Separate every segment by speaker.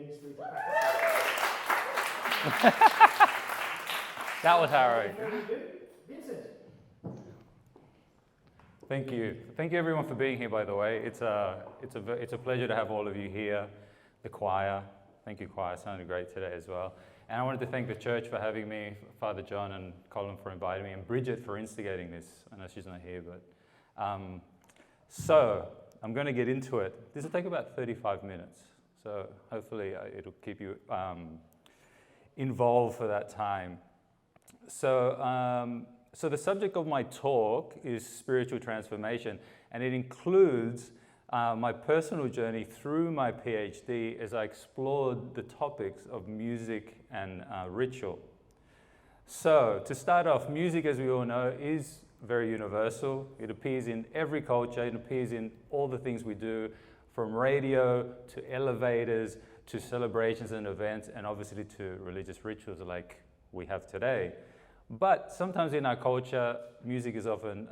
Speaker 1: ministry to practice.
Speaker 2: That was harrowing.
Speaker 1: Very good. Vincent.
Speaker 2: Thank you. Thank you everyone for being here, by the way. It's a pleasure to have all of you here. The choir. Thank you, choir. Sounded great today as well. And I wanted to thank the church for having me, Father John and Colin for inviting me, and Bridget for instigating this. I know she's not here, but... So, I'm going to get into it. This will take about 35 minutes. So, hopefully it'll keep you involved for that time. So, so the subject of my talk is spiritual transformation, and it includes my personal journey through my PhD as I explored the topics of music and ritual. So, to start off, music, as we all know, is very universal. It appears in every culture, it appears in all the things we do, from radio to elevators to celebrations and events, and obviously to religious rituals like we have today. But sometimes in our culture, music is often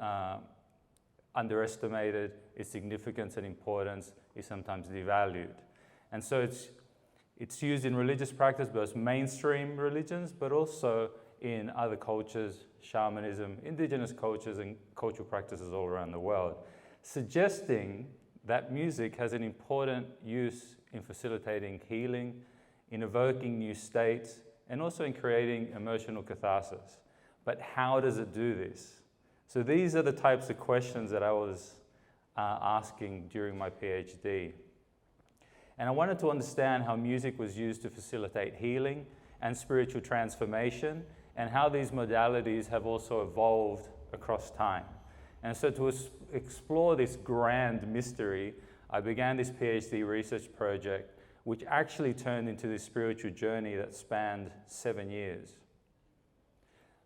Speaker 2: underestimated, its significance and importance is sometimes devalued. And so it's used in religious practice, both mainstream religions, but also in other cultures, shamanism, indigenous cultures, and cultural practices all around the world, suggesting that music has an important use in facilitating healing, in evoking new states, and also in creating emotional catharsis. But how does it do this? So these are the types of questions that I was asking during my PhD. And I wanted to understand how music was used to facilitate healing and spiritual transformation, and how these modalities have also evolved across time. And so to explore this grand mystery, I began this PhD research project, which actually turned into this spiritual journey that spanned 7 years.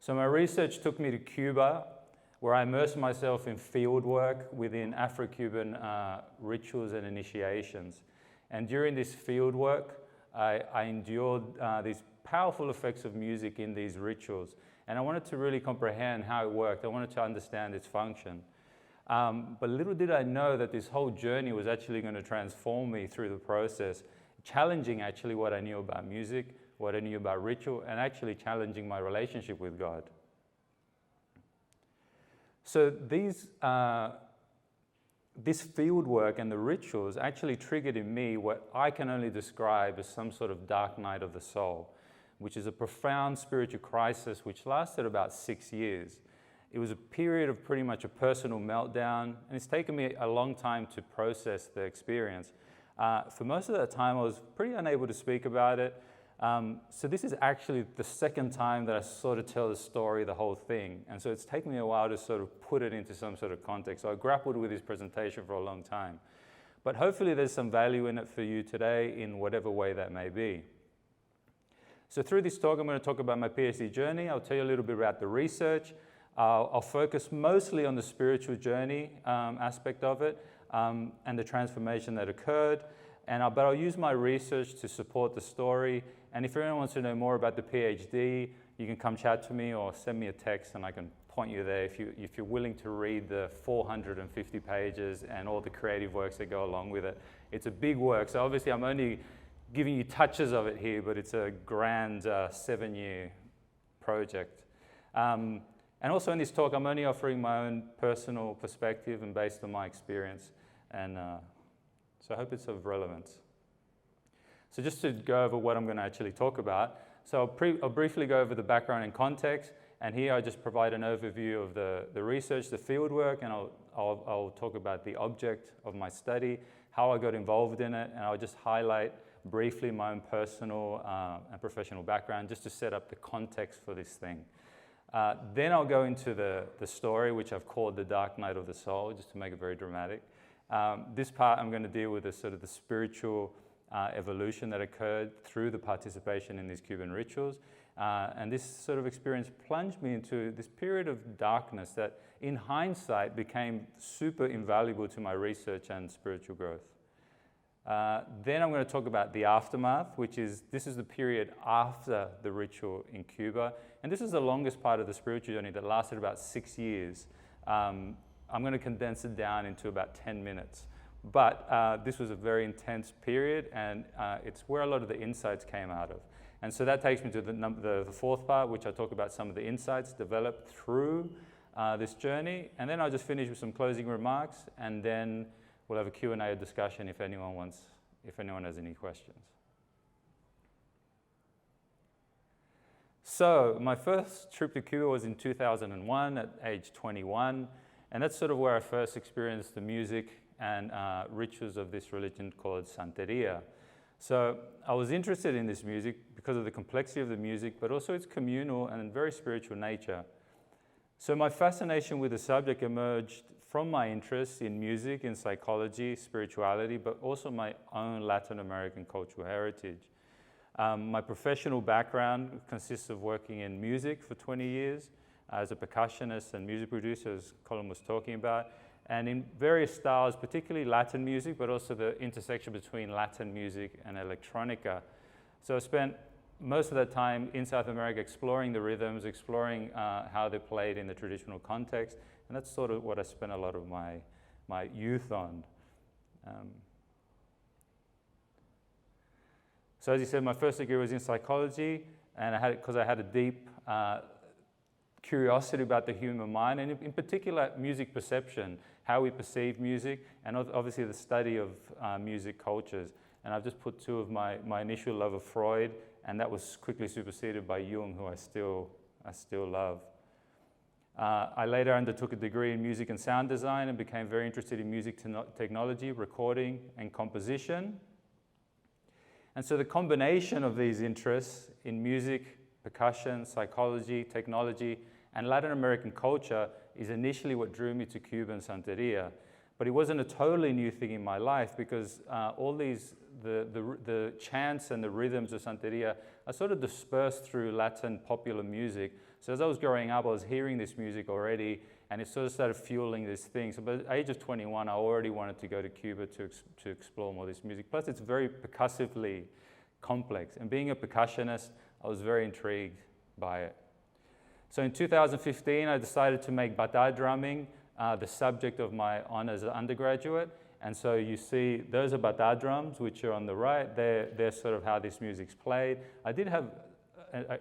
Speaker 2: So my research took me to Cuba, where I immersed myself in field work within Afro-Cuban rituals and initiations. And during this field work, I endured these powerful effects of music in these rituals. And I wanted to really comprehend how it worked. I wanted to understand its function. But little did I know that this whole journey was actually going to transform me through the process, challenging actually what I knew about music, what I knew about ritual, and actually challenging my relationship with God. So this field work and the rituals actually triggered in me what I can only describe as some sort of dark night of the soul, which is a profound spiritual crisis which lasted about 6 years. It was a period of pretty much a personal meltdown, and it's taken me a long time to process the experience. For most of that time, I was pretty unable to speak about it. So this is actually the second time that I sort of tell the story, the whole thing. And so it's taken me a while to sort of put it into some sort of context. So I grappled with this presentation for a long time. But hopefully there's some value in it for you today in whatever way that may be. So through this talk, I'm going to talk about my PhD journey. I'll tell you a little bit about the research. I'll focus mostly on the spiritual journey aspect of it and the transformation that occurred. But I'll use my research to support the story. And if anyone wants to know more about the PhD, you can come chat to me or send me a text and I can point you there if you're willing to read the 450 pages and all the creative works that go along with it. It's a big work. So obviously I'm only giving you touches of it here, but it's a grand 7-year project. And also in this talk, I'm only offering my own personal perspective and based on my experience. And so I hope it's of relevance. So just to go over what I'm going to actually talk about. So I'll briefly go over the background and context. And here I just provide an overview of the research, the fieldwork, and I'll talk about the object of my study, how I got involved in it, and I'll just highlight briefly my own personal and professional background just to set up the context for this thing. Then I'll go into the story, which I've called The Dark Night of the Soul, just to make it very dramatic. This part I'm going to deal with the sort of the spiritual evolution that occurred through the participation in these Cuban rituals. And this sort of experience plunged me into this period of darkness that, in hindsight, became super invaluable to my research and spiritual growth. Then I'm going to talk about the aftermath, this is the period after the ritual in Cuba. And this is the longest part of the spiritual journey that lasted about 6 years. I'm going to condense it down into about 10 minutes, But this was a very intense period, and it's where a lot of the insights came out of. And so that takes me to the fourth part, which I talk about some of the insights developed through this journey. And then I'll just finish with some closing remarks, and then we'll have a Q&A discussion if anyone has any questions. So my first trip to Cuba was in 2001 at age 21, and that's sort of where I first experienced the music and rituals of this religion called Santeria. So I was interested in this music because of the complexity of the music, but also its communal and very spiritual nature. So my fascination with the subject emerged from my interest in music, in psychology, spirituality, but also my own Latin American cultural heritage. My professional background consists of working in music for 20 years as a percussionist and music producer, as Colin was talking about, and in various styles, particularly Latin music, but also the intersection between Latin music and electronica. So I spent most of that time in South America exploring the rhythms, exploring how they're played in the traditional context, and that's sort of what I spent a lot of my youth on. So as you said, my first degree was in psychology, and because I had a deep curiosity about the human mind, and in particular music perception, how we perceive music, and obviously the study of music cultures. And I've just put two of my initial love of Freud, and that was quickly superseded by Jung, who I still love. I later undertook a degree in music and sound design and became very interested in music technology, recording, and composition. And so the combination of these interests in music, percussion, psychology, technology, and Latin American culture is initially what drew me to Cuba and Santeria. But it wasn't a totally new thing in my life, because all these, the chants and the rhythms of Santeria are sort of dispersed through Latin popular music. So as I was growing up, I was hearing this music already, and it sort of started fueling this thing. So by the age of 21, I already wanted to go to Cuba to explore more of this music. Plus, it's very percussively complex. And being a percussionist, I was very intrigued by it. So in 2015, I decided to make bata drumming the subject of my honors as an undergraduate. And so you see, those are bata drums, which are on the right. They're sort of how this music's played. I did have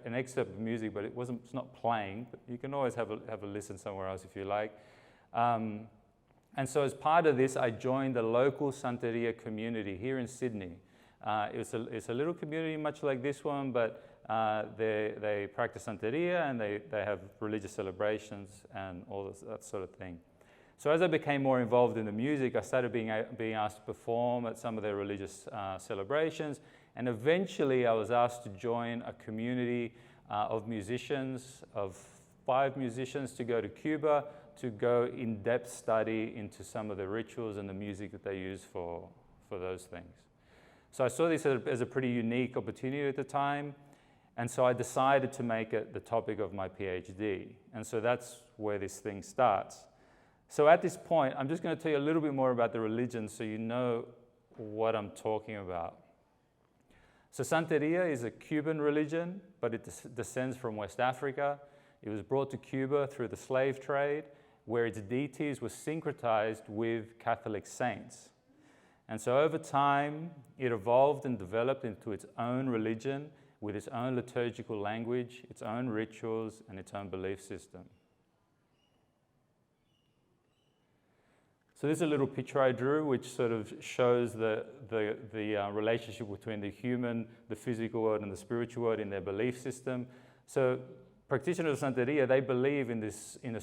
Speaker 2: an excerpt of music, but it's not playing. But you can always have a listen somewhere else if you like. And so as part of this, I joined the local Santeria community here in Sydney. It's a little community much like this one, but they practice Santeria, and they have religious celebrations and all that sort of thing. So as I became more involved in the music, I started being asked to perform at some of their religious celebrations, and eventually I was asked to join a community of musicians, of 5 musicians, to go to Cuba to go in-depth study into some of the rituals and the music that they use for those things. So I saw this as a pretty unique opportunity at the time, and so I decided to make it the topic of my PhD. And so that's where this thing starts. So at this point, I'm just going to tell you a little bit more about the religion so you know what I'm talking about. So Santeria is a Cuban religion, but it descends from West Africa. It was brought to Cuba through the slave trade, where its deities were syncretized with Catholic saints. And so over time, it evolved and developed into its own religion with its own liturgical language, its own rituals, and its own belief system. So this is a little picture I drew, which sort of shows the relationship between the human, the physical world, and the spiritual world in their belief system. So practitioners of Santeria, they believe in a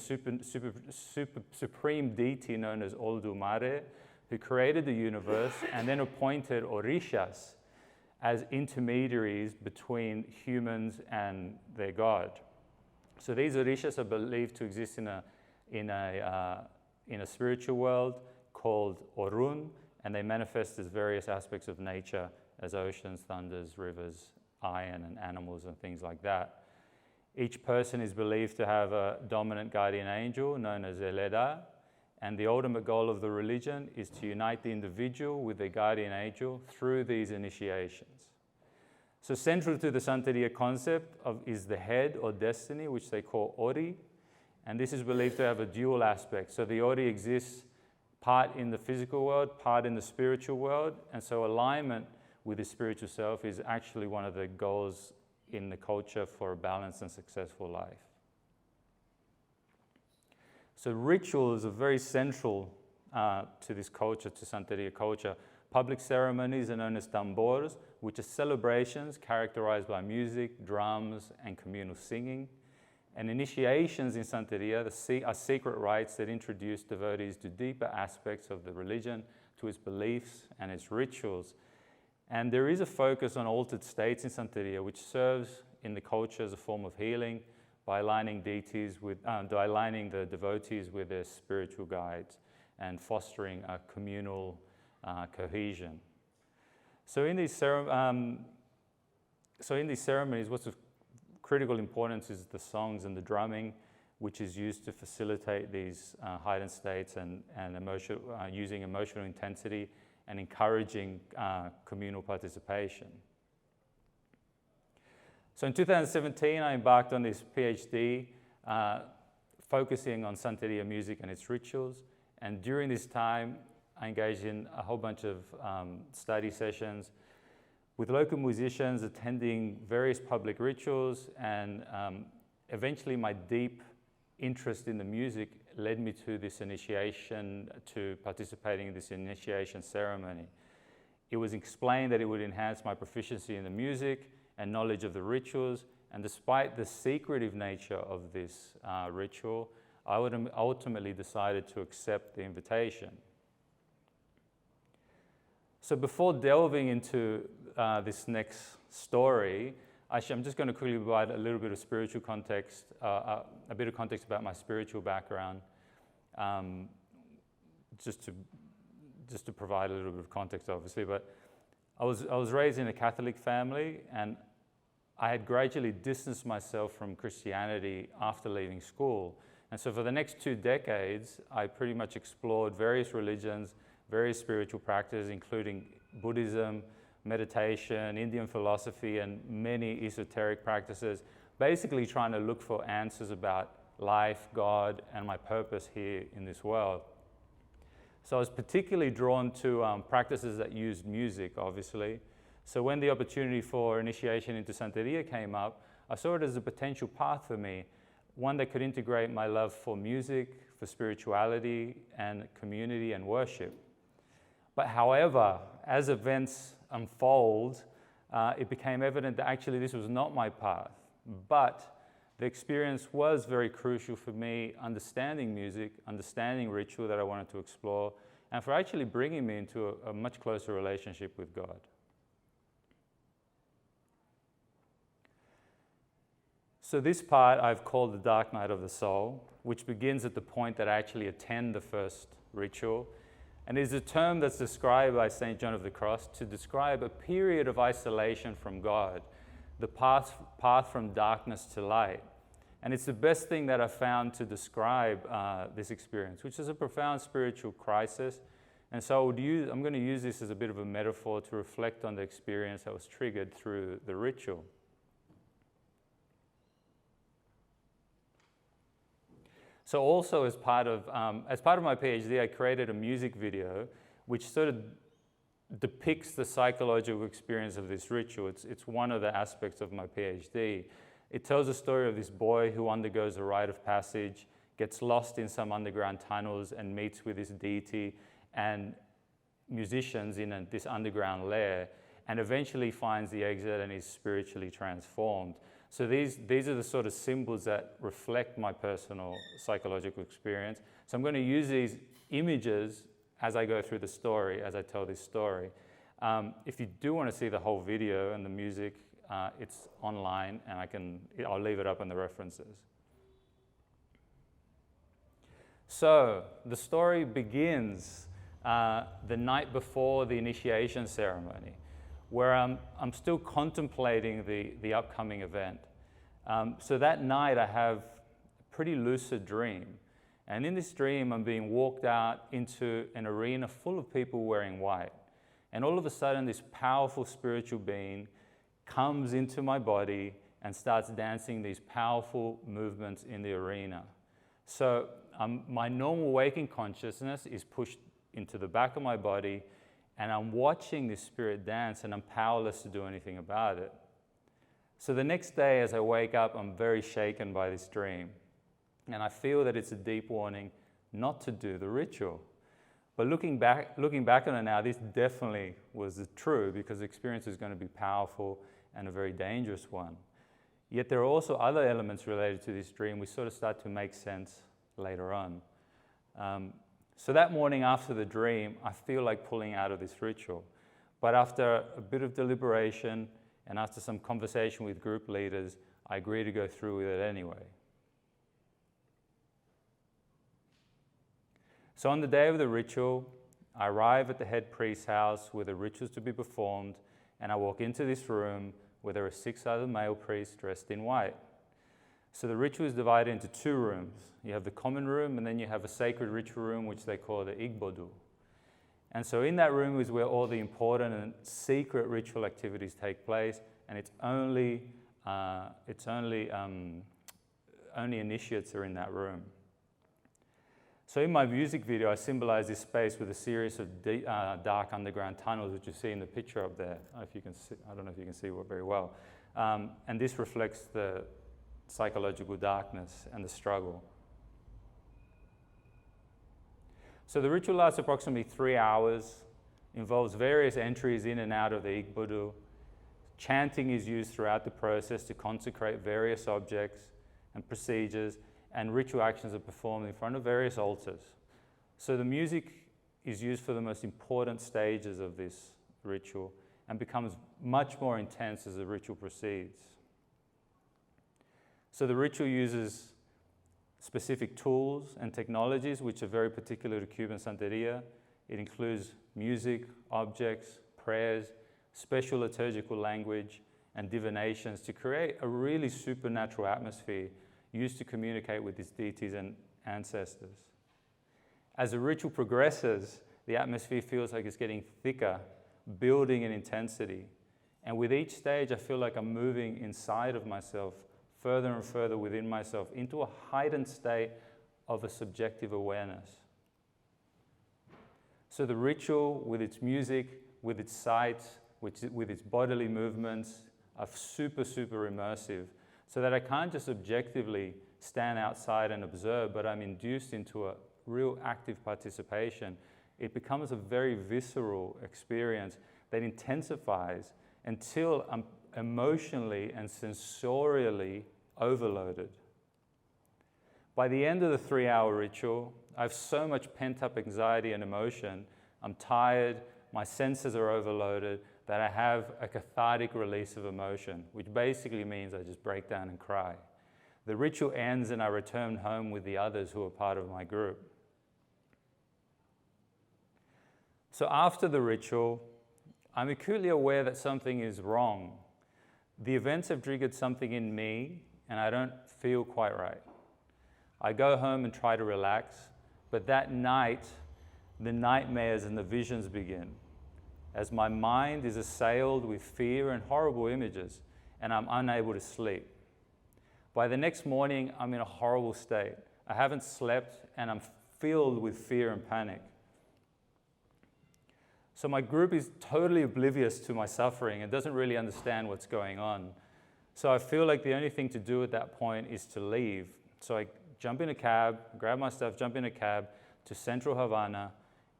Speaker 2: supreme deity known as Oldumare, who created the universe and then appointed orishas as intermediaries between humans and their god. So these orishas are believed to exist in a spiritual world called Orun, and they manifest as various aspects of nature, as oceans, thunders, rivers, iron, and animals, and things like that. Each person is believed to have a dominant guardian angel known as Eleda, and the ultimate goal of the religion is to unite the individual with their guardian angel through these initiations. So central to the Santeria concept is the head or destiny, which they call Ori, and this is believed to have a dual aspect. So the Ori exists part in the physical world, part in the spiritual world, and so alignment with the spiritual self is actually one of the goals in the culture for a balanced and successful life. So rituals are very central to this culture, to Santeria culture. Public ceremonies are known as tambors, which are celebrations characterized by music, drums, and communal singing. And initiations in Santeria are secret rites that introduce devotees to deeper aspects of the religion, to its beliefs and its rituals. And there is a focus on altered states in Santeria, which serves in the culture as a form of healing by aligning the devotees with their spiritual guides and fostering a communal cohesion. So in these ceremonies, what's of critical importance is the songs and the drumming, which is used to facilitate these heightened states and using emotional intensity and encouraging communal participation. So in 2017, I embarked on this PhD focusing on Santeria music and its rituals. And during this time, I engaged in a whole bunch of study sessions with local musicians, attending various public rituals, and eventually my deep interest in the music led me to this initiation, to participating in this initiation ceremony. It was explained that it would enhance my proficiency in the music and knowledge of the rituals, and despite the secretive nature of this ritual, I would ultimately decided to accept the invitation. So before delving into this next story, I'm just going to quickly provide a little bit of spiritual context, a bit of context about my spiritual background, just to provide a little bit of context, obviously. But I was raised in a Catholic family, and I had gradually distanced myself from Christianity after leaving school. And so for the next 2 decades, I pretty much explored various religions, various spiritual practices, including Buddhism, meditation, Indian philosophy, and many esoteric practices, basically trying to look for answers about life, God, and my purpose here in this world. So I was particularly drawn to practices that used music, obviously. So when the opportunity for initiation into Santeria came up, I saw it as a potential path for me, one that could integrate my love for music, for spirituality, and community and worship. But however, as events unfold, it became evident that actually this was not my path. But the experience was very crucial for me, understanding music, understanding ritual that I wanted to explore, and for actually bringing me into a much closer relationship with God. So this part I've called the dark night of the soul, which begins at the point that I actually attend the first ritual. And is a term that's described by St. John of the Cross to describe a period of isolation from God, the path from darkness to light. And it's the best thing that I've found to describe this experience, which is a profound spiritual crisis. And so I'm going to use this as a bit of a metaphor to reflect on the experience that was triggered through the ritual. So also as part of my PhD, I created a music video which sort of depicts the psychological experience of this ritual. It's one of the aspects of my PhD. It tells a story of this boy who undergoes a rite of passage, gets lost in some underground tunnels and meets with this deity and musicians in this underground lair, and eventually finds the exit and is spiritually transformed. So these are the sort of symbols that reflect my personal psychological experience. So I'm going to use these images as I go through the story, as I tell this story. If you do want to see the whole video and the music, it's online, and I'll leave it up in the references. So the story begins the night before the initiation ceremony, where I'm still contemplating the upcoming event. So that night I have a pretty lucid dream. And in this dream, I'm being walked out into an arena full of people wearing white. And all of a sudden, this powerful spiritual being comes into my body and starts dancing these powerful movements in the arena. So my normal waking consciousness is pushed into the back of my body, and I'm watching this spirit dance, and I'm powerless to do anything about it. So the next day, as I wake up, I'm very shaken by this dream, and I feel that it's a deep warning not to do the ritual. But looking back on it now, this definitely was true, because the experience is going to be powerful and a very dangerous one. Yet there are also other elements related to this dream which sort of start to make sense later on. So that morning after the dream, I feel like pulling out of this ritual. But after a bit of deliberation and after some conversation with group leaders, I agree to go through with it anyway. So on the day of the ritual, I arrive at the head priest's house where the rituals to be performed, and I walk into this room where there are 6 other male priests dressed in white. So the ritual is divided into 2 rooms. You have the common room, and then you have a sacred ritual room, which they call the igbodu. And so in that room is where all the important and secret ritual activities take place, and it's only initiates are in that room. So in my music video, I symbolize this space with a series of dark underground tunnels, which you see in the picture up there. I don't know if you can see it very well. And this reflects the psychological darkness and the struggle. So the ritual lasts approximately 3 hours, involves various entries in and out of the igbodu. Chanting is used throughout the process to consecrate various objects and procedures, and ritual actions are performed in front of various altars. So the music is used for the most important stages of this ritual and becomes much more intense as the ritual proceeds. So the ritual uses specific tools and technologies which are very particular to Cuban Santeria. It includes music, objects, prayers, special liturgical language, and divinations to create a really supernatural atmosphere used to communicate with these deities and ancestors. As the ritual progresses, the atmosphere feels like it's getting thicker, building in intensity. And with each stage, I feel like I'm moving inside of myself, further and further within myself, into a heightened state of a subjective awareness. So the ritual, with its music, with its sights, with its bodily movements, are super, super immersive, so that I can't just objectively stand outside and observe, but I'm induced into a real active participation. It becomes a very visceral experience that intensifies until I'm emotionally and sensorially overloaded. By the end of the 3-hour ritual, I have so much pent-up anxiety and emotion. I'm tired, my senses are overloaded, that I have a cathartic release of emotion, which basically means I just break down and cry. The ritual ends and I return home with the others who are part of my group. So after the ritual, I'm acutely aware that something is wrong. The events have triggered something in me and I don't feel quite right. I go home and try to relax, but that night, the nightmares and the visions begin, as my mind is assailed with fear and horrible images, and I'm unable to sleep. By the next morning, I'm in a horrible state. I haven't slept, and I'm filled with fear and panic. So my group is totally oblivious to my suffering and doesn't really understand what's going on. So I feel like the only thing to do at that point is to leave. So I jump in a cab, grab my stuff, jump in a cab to central Havana,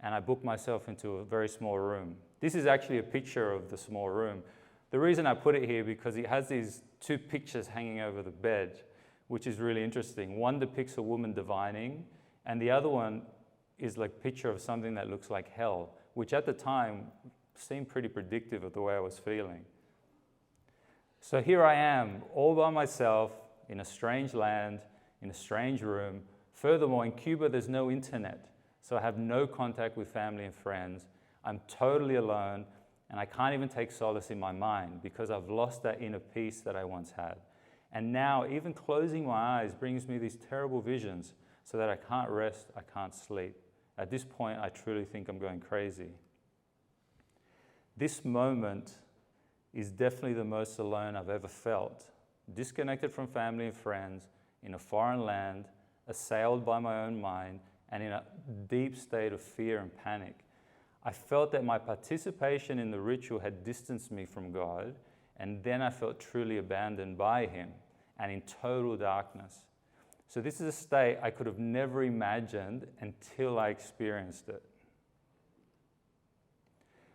Speaker 2: and I book myself into a very small room. This is actually a picture of the small room. The reason I put it here because it has these 2 pictures hanging over the bed, which is really interesting. One depicts a woman divining, and the other one is like a picture of something that looks like hell, which at the time seemed pretty predictive of the way I was feeling. So here I am, all by myself, in a strange land, in a strange room. Furthermore, in Cuba, there's no internet, so I have no contact with family and friends. I'm totally alone, and I can't even take solace in my mind because I've lost that inner peace that I once had. And now, even closing my eyes brings me these terrible visions so that I can't rest, I can't sleep. At this point, I truly think I'm going crazy. This moment is definitely the most alone I've ever felt, disconnected from family and friends, in a foreign land, assailed by my own mind, and in a deep state of fear and panic. I felt that my participation in the ritual had distanced me from God, and then I felt truly abandoned by Him and in total darkness. So this is a state I could have never imagined until I experienced it.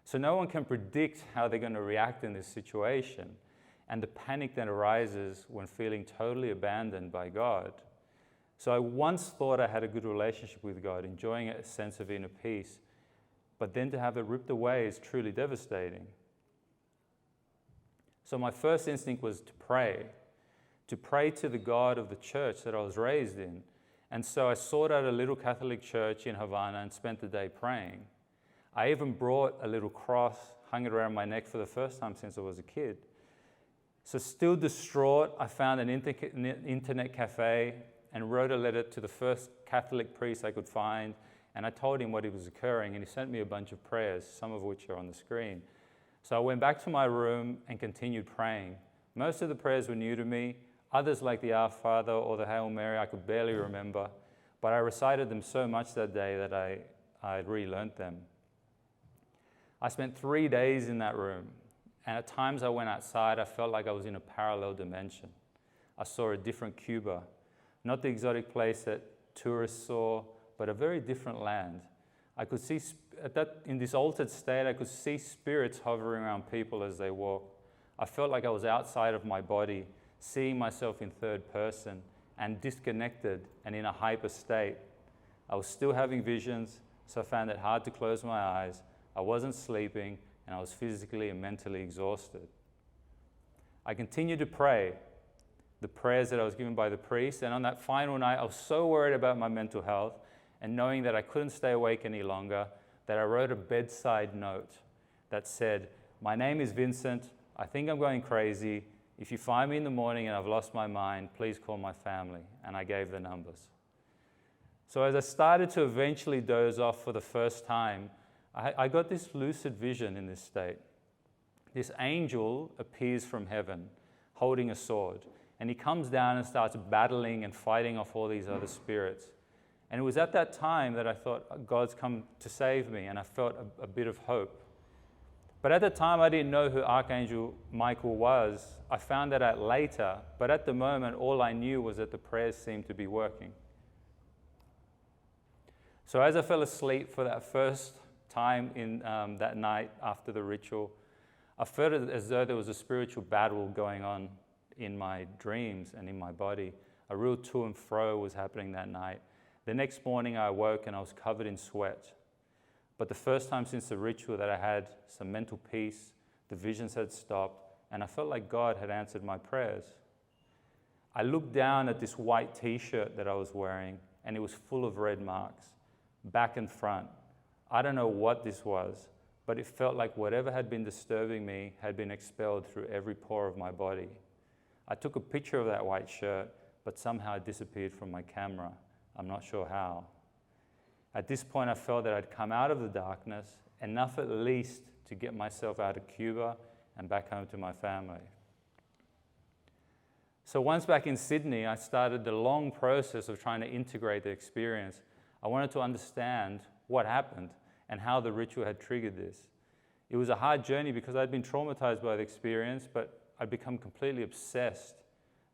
Speaker 2: So no one can predict how they're going to react in this situation, and the panic that arises when feeling totally abandoned by God. So I once thought I had a good relationship with God, enjoying a sense of inner peace, but then to have it ripped away is truly devastating. So my first instinct was to pray to the God of the church that I was raised in. And so I sought out a little Catholic church in Havana and spent the day praying. I even brought a little cross, hung it around my neck for the first time since I was a kid. So still distraught, I found an internet cafe and wrote a letter to the first Catholic priest I could find, and I told him what was occurring, and he sent me a bunch of prayers, some of which are on the screen. So I went back to my room and continued praying. Most of the prayers were new to me. Others, like the Our Father or the Hail Mary, I could barely remember, but I recited them so much that day that I relearned them. I spent 3 days in that room, and at times I went outside, I felt like I was in a parallel dimension. I saw a different Cuba, not the exotic place that tourists saw, but a very different land. I could see, in this altered state, I could see spirits hovering around people as they walked. I felt like I was outside of my body, seeing myself in third person and disconnected and in a hyper state. I was still having visions, so I found it hard to close my eyes. I wasn't sleeping, and I was physically and mentally exhausted. I continued to pray the prayers that I was given by the priest, and on that final night, I was so worried about my mental health and knowing that I couldn't stay awake any longer that I wrote a bedside note that said, "My name is Vincent. I think I'm going crazy. If you find me in the morning and I've lost my mind, please call my family." And I gave the numbers. So as I started to eventually doze off for the first time, I got this lucid vision in this state. This angel appears from heaven holding a sword, and he comes down and starts battling and fighting off all these other spirits. And it was at that time that I thought, God's come to save me, and I felt a bit of hope. But at the time, I didn't know who Archangel Michael was. I found that out later, but at the moment, all I knew was that the prayers seemed to be working. So as I fell asleep for that first time in that night after the ritual, I felt it as though there was a spiritual battle going on in my dreams and in my body. A real to and fro was happening that night. The next morning I awoke and I was covered in sweat. But the first time since the ritual that I had some mental peace, the visions had stopped, and I felt like God had answered my prayers. I looked down at this white t-shirt that I was wearing, and it was full of red marks, back and front. I don't know what this was, but it felt like whatever had been disturbing me had been expelled through every pore of my body. I took a picture of that white shirt, but somehow it disappeared from my camera. I'm not sure how. At this point, I felt that I'd come out of the darkness, enough at least to get myself out of Cuba and back home to my family. So once back in Sydney, I started the long process of trying to integrate the experience. I wanted to understand what happened and how the ritual had triggered this. It was a hard journey because I'd been traumatized by the experience, but I'd become completely obsessed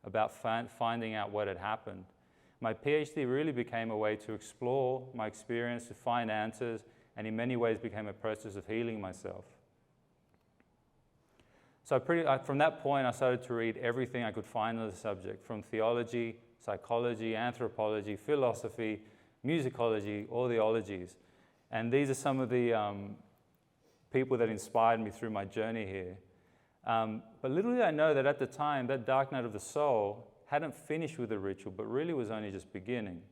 Speaker 2: about finding out what had happened. My PhD really became a way to explore my experience, to find answers, and in many ways became a process of healing myself. So from that point, I started to read everything I could find on the subject, from theology, psychology, anthropology, philosophy, musicology, all the ologies. And these are some of the people that inspired me through my journey here. But little did I know that at the time, that dark night of the soul hadn't finished with the ritual, but really was only just beginning.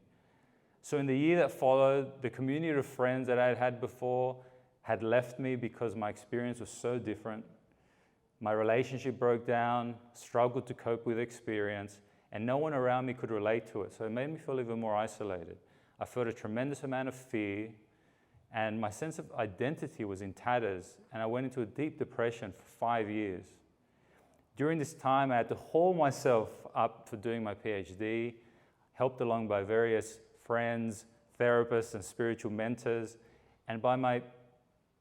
Speaker 2: So in the year that followed, the community of friends that I had had before had left me because my experience was so different. My relationship broke down, struggled to cope with the experience, and no one around me could relate to it. So it made me feel even more isolated. I felt a tremendous amount of fear, and my sense of identity was in tatters, and I went into a deep depression for 5 years. During this time, I had to haul myself up for doing my PhD, helped along by various friends, therapists and spiritual mentors, and by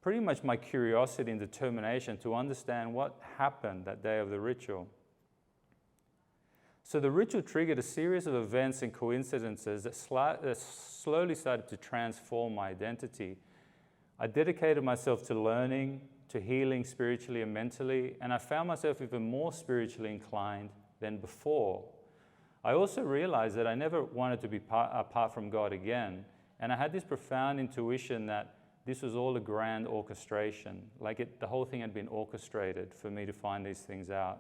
Speaker 2: pretty much my curiosity and determination to understand what happened that day of the ritual. So the ritual triggered a series of events and coincidences that slowly started to transform my identity. I dedicated myself to learning, to healing spiritually and mentally, and I found myself even more spiritually inclined than before. I also realized that I never wanted to be apart from God again, and I had this profound intuition that this was all a grand orchestration, the whole thing had been orchestrated for me to find these things out.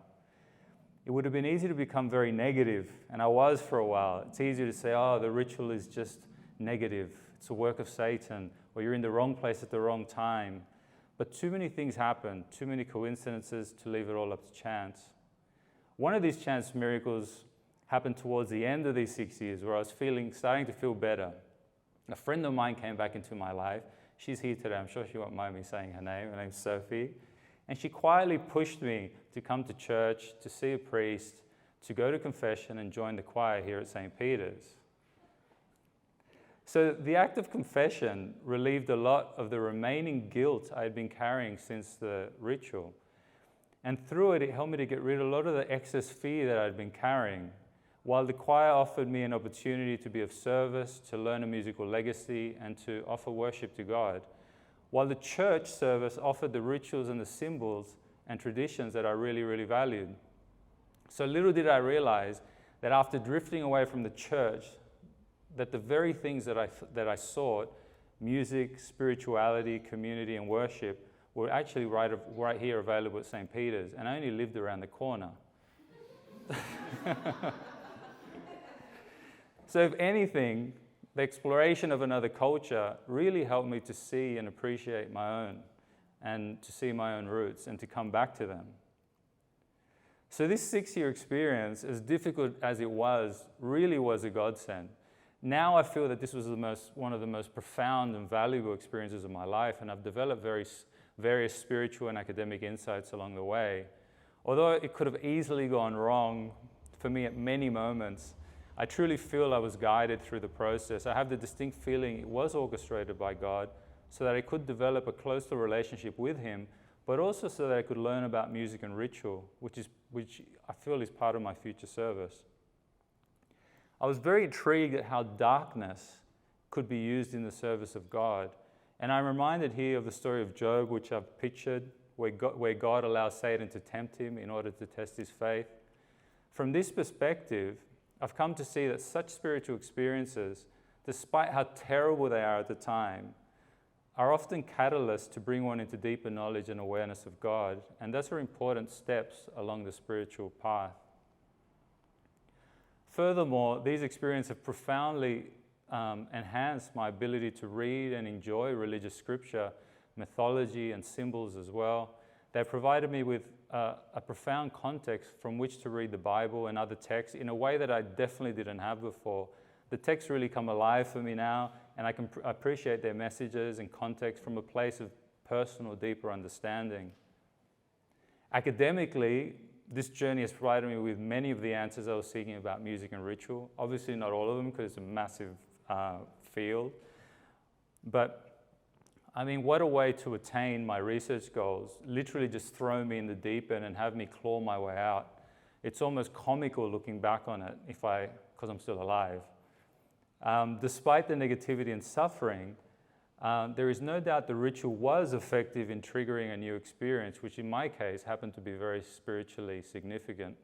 Speaker 2: It would have been easy to become very negative, and I was for a while. It's easy to say, oh, the ritual is just negative. It's a work of Satan, or you're in the wrong place at the wrong time. But too many things happened, too many coincidences to leave it all up to chance. One of these chance miracles happened towards the end of these 6 years, where I was starting to feel better. A friend of mine came back into my life. She's here today. I'm sure she won't mind me saying her name. Her name's Sophie. And she quietly pushed me to come to church, to see a priest, to go to confession and join the choir here at St. Peter's. So the act of confession relieved a lot of the remaining guilt I had been carrying since the ritual. And through it, it helped me to get rid of a lot of the excess fear that I'd been carrying, while the choir offered me an opportunity to be of service, to learn a musical legacy, and to offer worship to God, while the church service offered the rituals and the symbols and traditions that I really, really valued. So little did I realize that after drifting away from the church, that the very things that I sought, music, spirituality, community, and worship, were actually right here available at St. Peter's, and I only lived around the corner. So if anything, the exploration of another culture really helped me to see and appreciate my own, and to see my own roots, and to come back to them. So this 6-year experience, as difficult as it was, really was a godsend. Now I feel that this was one of the most profound and valuable experiences of my life, and I've developed various spiritual and academic insights along the way. Although it could have easily gone wrong for me at many moments, I truly feel I was guided through the process. I have the distinct feeling it was orchestrated by God so that I could develop a closer relationship with Him, but also so that I could learn about music and ritual, which I feel is part of my future service. I was very intrigued at how darkness could be used in the service of God. And I'm reminded here of the story of Job, which I've pictured, where God allows Satan to tempt him in order to test his faith. From this perspective, I've come to see that such spiritual experiences, despite how terrible they are at the time, are often catalysts to bring one into deeper knowledge and awareness of God, and those are important steps along the spiritual path. Furthermore, these experiences have profoundly enhanced my ability to read and enjoy religious scripture, mythology, and symbols as well. They provided me with a profound context from which to read the Bible and other texts in a way that I definitely didn't have before. The texts really come alive for me now, and I can appreciate their messages and context from a place of personal, deeper understanding. Academically, this journey has provided me with many of the answers I was seeking about music and ritual. Obviously not all of them, because it's a massive field. But I mean, what a way to attain my research goals. Literally just throw me in the deep end and have me claw my way out. It's almost comical looking back on it, because I'm still alive. Despite the negativity and suffering, there is no doubt the ritual was effective in triggering a new experience, which in my case happened to be very spiritually significant.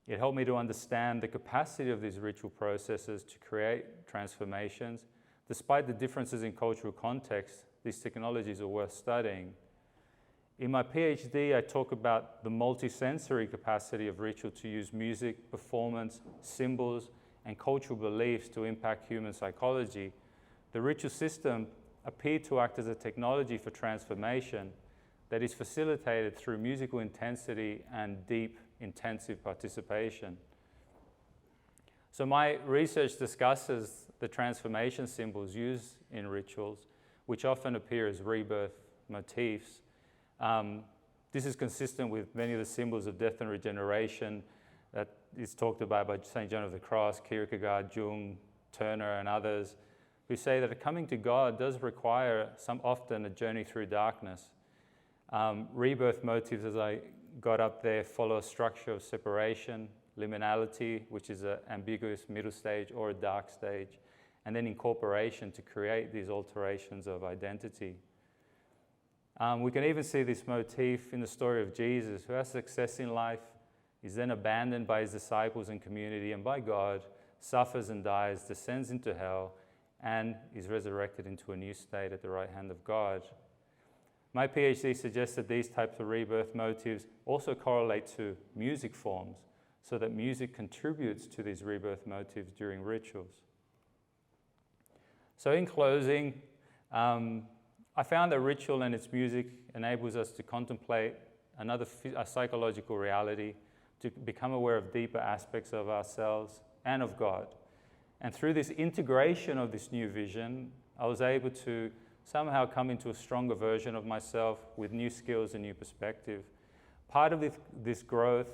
Speaker 2: It helped me to understand the capacity of these ritual processes to create transformations. Despite the differences in cultural context, these technologies are worth studying. In my PhD, I talk about the multisensory capacity of ritual to use music, performance, symbols, and cultural beliefs to impact human psychology. The ritual system appeared to act as a technology for transformation that is facilitated through musical intensity and deep, intensive participation. So my research discusses the transformation symbols used in rituals, which often appear as rebirth motifs. This is consistent with many of the symbols of death and regeneration that is talked about by St. John of the Cross, Kierkegaard, Jung, Turner, and others. who say that coming to God does require often a journey through darkness. Rebirth motives, as I got up there, follow a structure of separation, liminality, which is an ambiguous middle stage or a dark stage, and then incorporation to create these alterations of identity. We can even see this motif in the story of Jesus, who has success in life, is then abandoned by his disciples and community and by God, suffers and dies, descends into hell, and is resurrected into a new state at the right hand of God. My PhD suggests that these types of rebirth motives also correlate to music forms, so that music contributes to these rebirth motives during rituals. So in closing, I found that ritual and its music enables us to contemplate a psychological reality, to become aware of deeper aspects of ourselves and of God. And through this integration of this new vision, I was able to somehow come into a stronger version of myself with new skills and new perspective. Part of this growth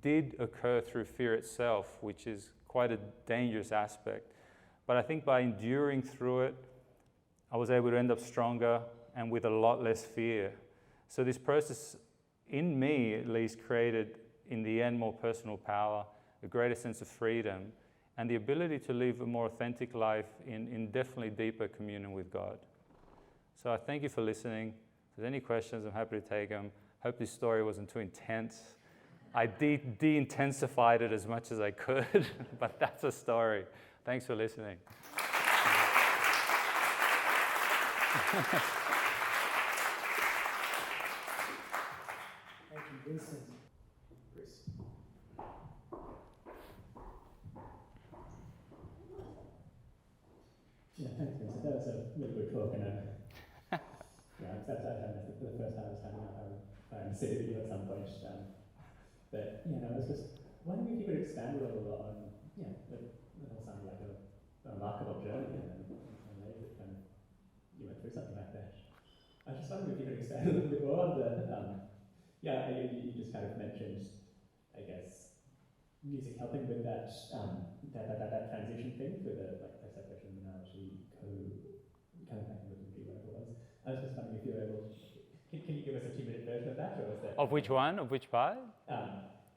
Speaker 2: did occur through fear itself, which is quite a dangerous aspect. But I think by enduring through it, I was able to end up stronger and with a lot less fear. So this process, in me at least, created, in the end, more personal power, a greater sense of freedom, and the ability to live a more authentic life in definitely deeper communion with God. So I thank you for listening. If there's any questions, I'm happy to take them. Hope this story wasn't too intense. I de-intensified it as much as I could, but that's a story. Thanks for listening.
Speaker 1: Thank you, Vincent. Chris.
Speaker 3: Yeah, thanks, Vincent. That was a really good talk, and yeah, that's the first time I was having a sit with you at some point. But I was just wondering if you could expand a little on, it all sounded like a remarkable journey, and I'm amazed that kind of you went through something like that. I was just wondering if you could expand a little bit more on you just kind of mentioned, I guess, music helping with that transition thing through the separation, analogy, co-parenting with the whatever it was. I was just wondering if you were able. Can you give us a 2-minute version of that, or was that?
Speaker 2: Of which one? Of which part?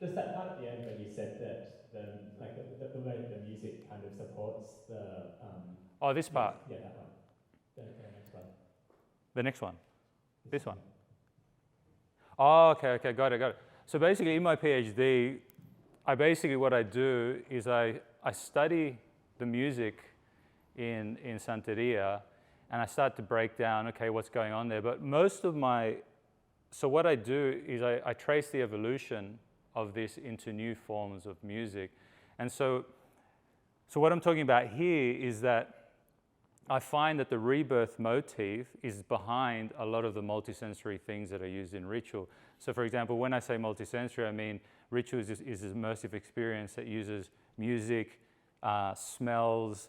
Speaker 3: Just that part at the end when you said that the way the music kind of supports the.
Speaker 2: This part.
Speaker 3: Yeah, that one. The next one.
Speaker 2: The next one. This one. Oh, okay, got it. So basically, in my PhD, what I do is I study the music in Santeria, and I start to break down, okay, what's going on there. But so what I do is I trace the evolution of this into new forms of music. And so what I'm talking about here is that I find that the rebirth motif is behind a lot of the multisensory things that are used in ritual. So for example, when I say multisensory, I mean ritual is an immersive experience that uses music, smells,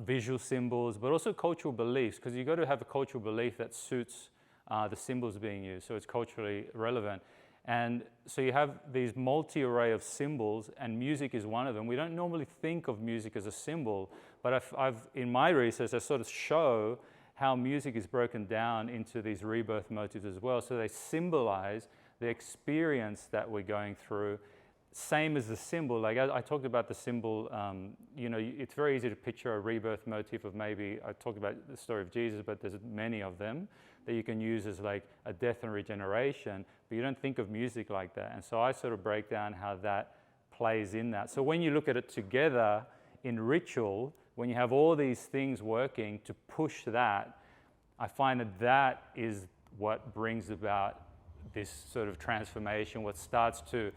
Speaker 2: visual symbols, but also cultural beliefs, because you've got to have a cultural belief that suits the symbols being used, so it's culturally relevant. And so you have these multi-array of symbols, and music is one of them. We don't normally think of music as a symbol, but I've in my research, I sort of show how music is broken down into these rebirth motifs as well. So they symbolize the experience that we're going through, same as the symbol. Like I talked about the symbol, it's very easy to picture a rebirth motif of maybe, I talked about the story of Jesus, but there's many of them that you can use as like a death and regeneration, but you don't think of music like that. And so I sort of break down how that plays in that. So when you look at it together in ritual, when you have all these things working to push that, I find that is what brings about this sort of transformation, what starts to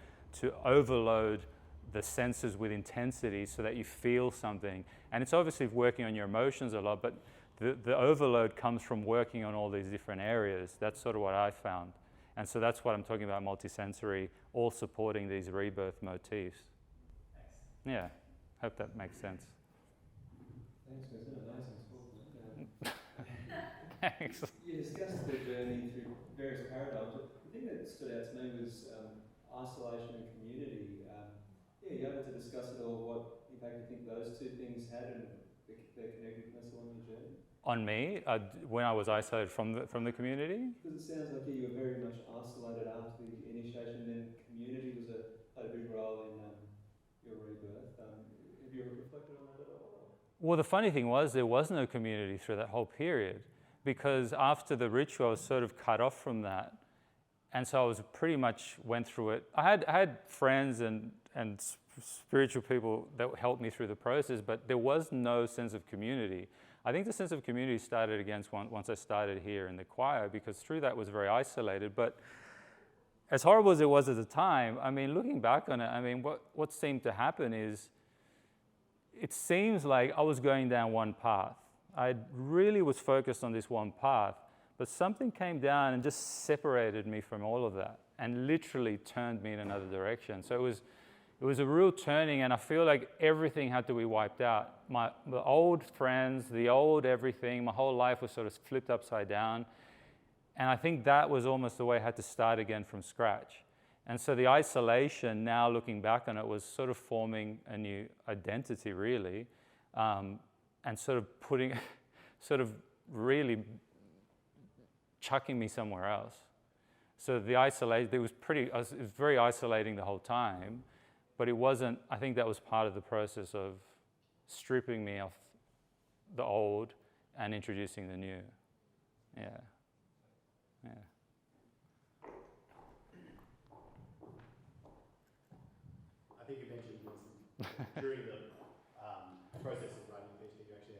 Speaker 2: overload the senses with intensity so that you feel something. And it's obviously working on your emotions a lot, but the overload comes from working on all these different areas. That's sort of what I found. And so that's what I'm talking about, multisensory, all supporting these rebirth motifs.
Speaker 3: Thanks.
Speaker 2: Yeah, hope that makes sense.
Speaker 4: Thanks, Vincent. Nice and talk.
Speaker 2: Thanks.
Speaker 4: You discussed the journey through various paradigms. The thing that stood out to me was isolation and community. Are you able to discuss at all what impact you think those two things had, and their connectedness along your journey?
Speaker 2: On me, when I was isolated from the community?
Speaker 4: Because it sounds like you were very much isolated after the initiation, then community played a big role in your rebirth. Have you ever reflected on that at all? Or?
Speaker 2: Well, the funny thing was there was no community through that whole period, because after the ritual I was sort of cut off from that. And so I was pretty much went through it. I had friends and spiritual people that helped me through the process, but there was no sense of community. I think the sense of community started once I started here in the choir, because through that was very isolated. But as horrible as it was at the time, I mean, looking back on it, I mean, what seemed to happen is, it seems like I was going down one path. I really was focused on this one path, but something came down and just separated me from all of that and literally turned me in another direction. So it was a real turning, and I feel like everything had to be wiped out. The old friends, the old everything, my whole life was sort of flipped upside down. And I think that was almost the way I had to start again from scratch. And so the isolation, now looking back on it, was sort of forming a new identity, really, and sort of really chucking me somewhere else. So the isolation, it was very isolating the whole time. But it wasn't, I think that was part of the process of stripping me of the old and introducing the new. Yeah.
Speaker 5: I think you mentioned, Vincent, during the process of writing the PhD, you actually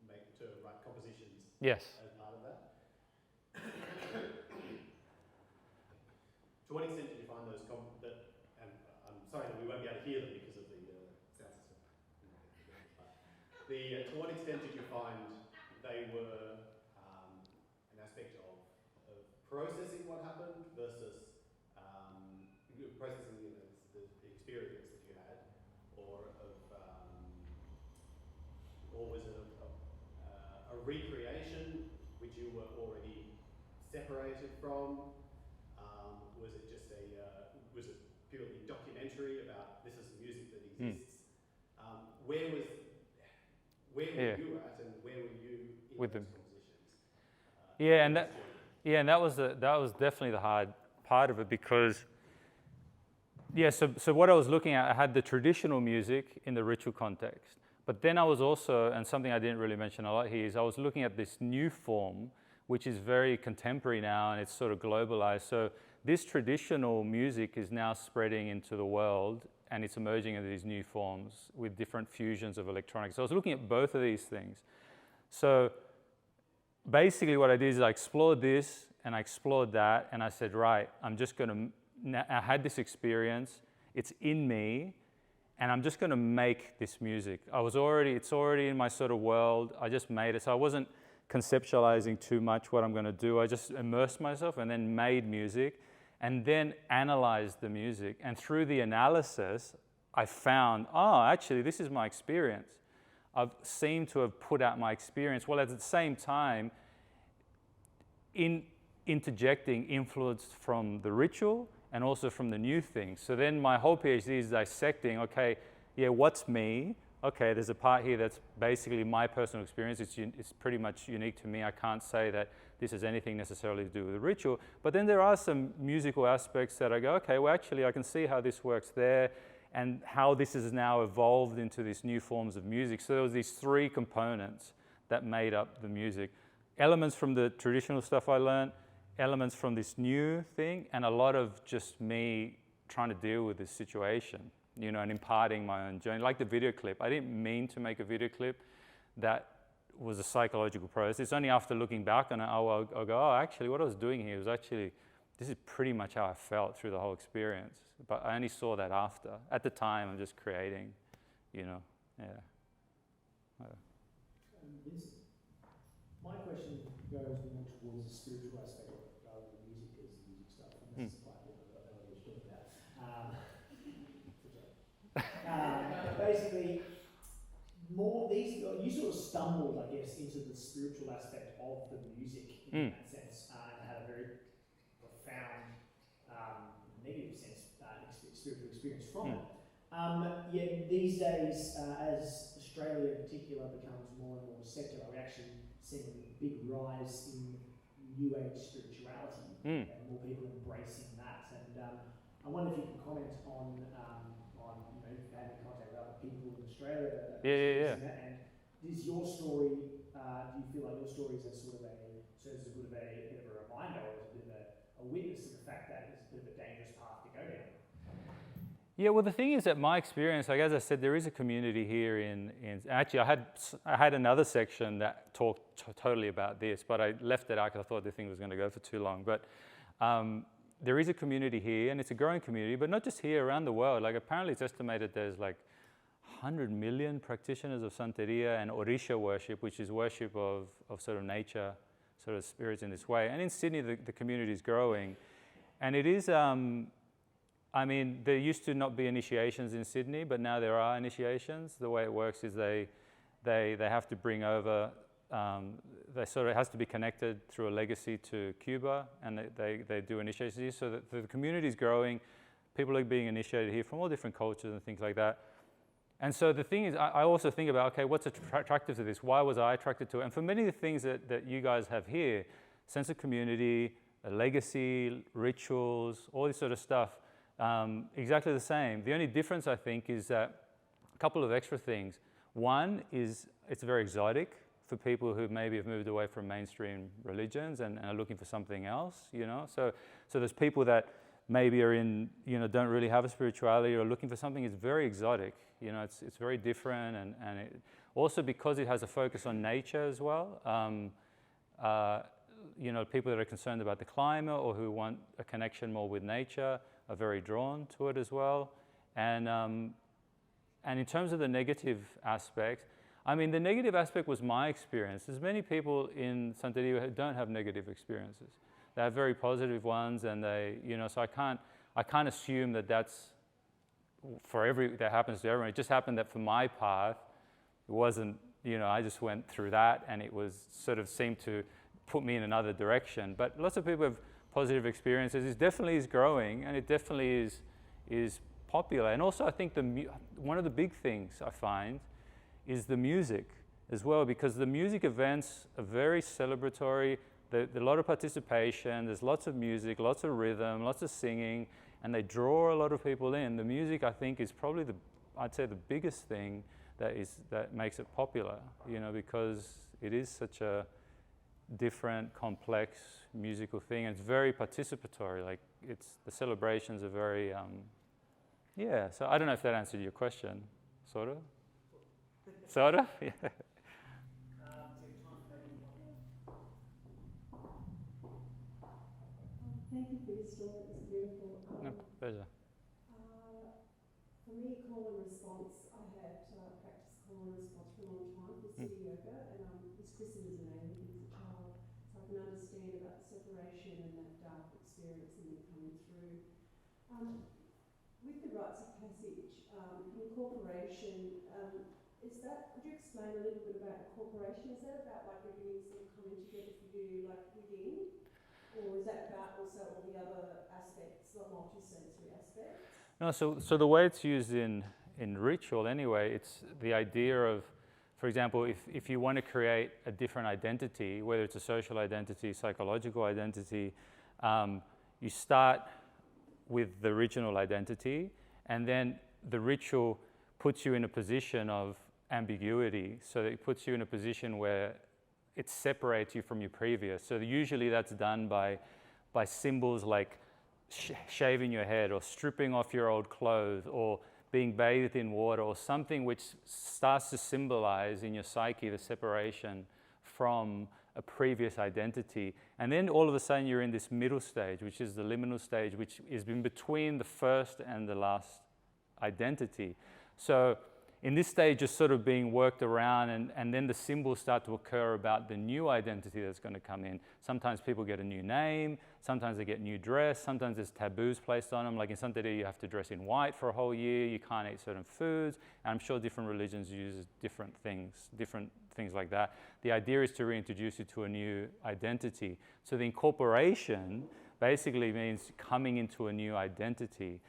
Speaker 5: had to write compositions.
Speaker 2: Yes.
Speaker 5: As part of that. To what extent did you find those and I'm sorry that we won't be able to hear them because of the sound system. To what extent did you find they were an aspect of processing what happened versus processing the experience that you had, or was it a recreation which you were already separated from? Was it just was it purely documentary about this is music that exists? Where were you at, and where were you in
Speaker 2: With
Speaker 5: those
Speaker 2: them.
Speaker 5: compositions?
Speaker 2: And that was definitely the hard part of it, because so what I was looking at, I had the traditional music in the ritual context, but then I was also, and something I didn't really mention a lot here, is I was looking at this new form, which is very contemporary now, and it's sort of globalized. So this traditional music is now spreading into the world, and it's emerging into these new forms with different fusions of electronics. So I was looking at both of these things. So basically what I did is I explored this and I explored that, and I said, right, I had this experience, it's in me, and I'm just going to make this music. It's already in my sort of world. I just made it. So I wasn't conceptualizing too much what I'm going to do. I just immersed myself and then made music, and then analyzed the music. And through the analysis, I found, actually, this is my experience. I've seemed to have put out my experience, while at the same time interjecting influence from the ritual and also from the new things. So then my whole PhD is dissecting, what's me? Okay, there's a part here that's basically my personal experience. It's pretty much unique to me. I can't say that this has anything necessarily to do with the ritual. But then there are some musical aspects that I go, okay, well, actually, I can see how this works there and how this has now evolved into these new forms of music. So there was these three components that made up the music. Elements from the traditional stuff I learned, elements from this new thing, and a lot of just me trying to deal with this situation, and imparting my own journey. Like the video clip, I didn't mean to make a video clip. That was a psychological process. It's only after looking back on it, I'll go, actually, what I was doing here was actually, this is pretty much how I felt through the whole experience. But I only saw that after. At the time, I'm just creating,
Speaker 1: Vincent, my question goes more towards the spiritual aspect of it rather than music, as the music stuff. And this is quite what you're talking about. Basically, you sort of stumbled, I guess, into the spiritual aspect of the music in that sense, and had a very profound negative sense spiritual experience from it. Yet these days, as Australia in particular becomes more and more secular, we actually see a big rise in New Age spirituality and more people embracing that. And I wonder if you can comment on you know, if you've had any contact with other people in Australia that are experiencing that, and is your story, do you feel like your story is a sort of serves as a bit of a reminder, or is a bit of a witness to the fact that it's a bit of a dangerous path to go down?
Speaker 2: Yeah, well, the thing is that my experience, like as I said, there is a community here in actually I had another section that talked totally about this, but I left it out because I thought the thing was going to go for too long. But there is a community here, and it's a growing community, but not just here, around the world. Like apparently it's estimated there's like 100 million practitioners of Santeria and Orisha worship, which is worship of sort of nature, sort of spirits in this way. And in Sydney, the community is growing. And it is, I mean, there used to not be initiations in Sydney, but now there are initiations. The way it works is they have to bring over, they sort of has to be connected through a legacy to Cuba, and they do initiations. So that the community is growing. People are being initiated here from all different cultures and things like that. And so the thing is, I also think about, okay, what's attractive to this? Why was I attracted to it? And for many of the things that you guys have here, sense of community, a legacy, rituals, all this sort of stuff, exactly the same. The only difference, I think, is that a couple of extra things. One is it's very exotic for people who maybe have moved away from mainstream religions and are looking for something else, you know. So there's people that maybe are in, you know, don't really have a spirituality or looking for something. It's very exotic, you know. It's very different, and it, also because it has a focus on nature as well. You know, people that are concerned about the climate or who want a connection more with nature are very drawn to it as well. And in terms of the negative aspect, I mean, the negative aspect was my experience. There's many people in Santeria who don't have negative experiences. They have very positive ones, and they, you know, so I can't assume that that's that happens to everyone. It just happened that for my path, it wasn't, you know, I just went through that, and it was sort of seemed to put me in another direction. But lots of people have positive experiences. It definitely is growing, and it definitely is popular. And also, I think one of the big things I find is the music as well, because the music events are very celebratory. There's a lot of participation. There's lots of music, lots of rhythm, lots of singing, and they draw a lot of people in. The music, I think, is probably I'd say the biggest thing that makes it popular. You know, because it is such a different, complex musical thing, and it's very participatory. Like the celebrations are very, yeah. So I don't know if that answered your question, sort of. Sort of, yeah.
Speaker 6: Thank you for your story. It was beautiful.
Speaker 2: No, pleasure.
Speaker 6: For me, call and response, I had practiced call and response for a long time for city yoga, and was christened as an alien as a child, so I can understand about the separation and that dark experience and then coming through. With the rites of passage, incorporation, could you explain a little bit about incorporation? Is that about like everything sort of coming together for you, like within? Or is that about also all the other aspects, the multi-sensory aspects?
Speaker 2: No, so the way it's used in ritual anyway, it's the idea of, for example, if you want to create a different identity, whether it's a social identity, psychological identity, you start with the original identity, and then the ritual puts you in a position of ambiguity. So it puts you in a position where it separates you from your previous. So usually that's done by symbols like shaving your head or stripping off your old clothes or being bathed in water or something which starts to symbolize in your psyche the separation from a previous identity. And then all of a sudden you're in this middle stage, which is the liminal stage, which is in between the first and the last identity. So in this stage, just sort of being worked around, and then the symbols start to occur about the new identity that's going to come in. Sometimes people get a new name, sometimes they get new dress, sometimes there's taboos placed on them. Like in Santeria, you have to dress in white for a whole year, you can't eat certain foods, and I'm sure different religions use different things like that. The idea is to reintroduce you to a new identity. So the incorporation basically means coming into a new identity.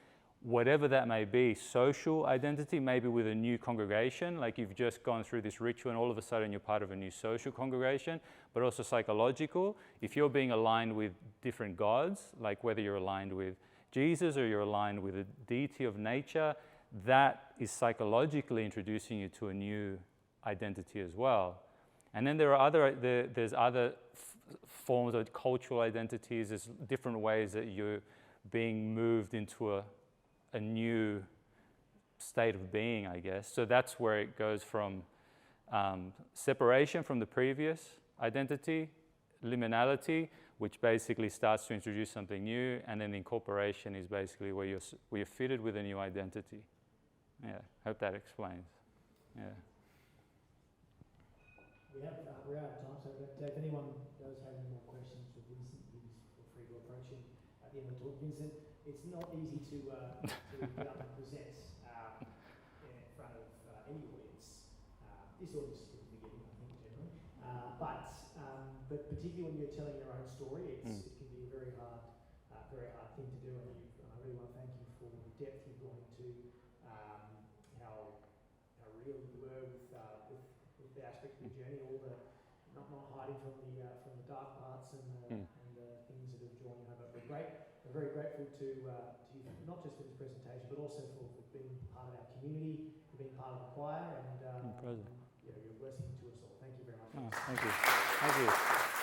Speaker 2: whatever that may be, social identity, maybe with a new congregation, like you've just gone through this ritual and all of a sudden you're part of a new social congregation, but also psychological. If you're being aligned with different gods, like whether you're aligned with Jesus or you're aligned with a deity of nature, that is psychologically introducing you to a new identity as well. And then there's other forms of cultural identities. There's different ways that you're being moved into a new state of being, I guess. So that's where it goes from separation from the previous identity, liminality, which basically starts to introduce something new, and then incorporation is basically where you're fitted with a new identity. Yeah, hope that explains. Yeah.
Speaker 1: We're out of time, so if anyone does have any more questions for Vincent, please feel free to approach him at the end of the talk. Vincent, it's not easy to get up and present in front of any audience. This audience is at the beginning, I think, generally. But particularly when you're telling your own story, it can be a very hard thing to do. And I really want to thank you for the depth you've gone into, how real you were with the aspects of the journey, all the not hiding from the dark parts and the things that have drawn you home. But we're very grateful to you, not just for this presentation, but also for being part of our community, for being part of the choir, and you're a blessing to us all. Thank you very much.
Speaker 2: Oh, thank you. Thank you.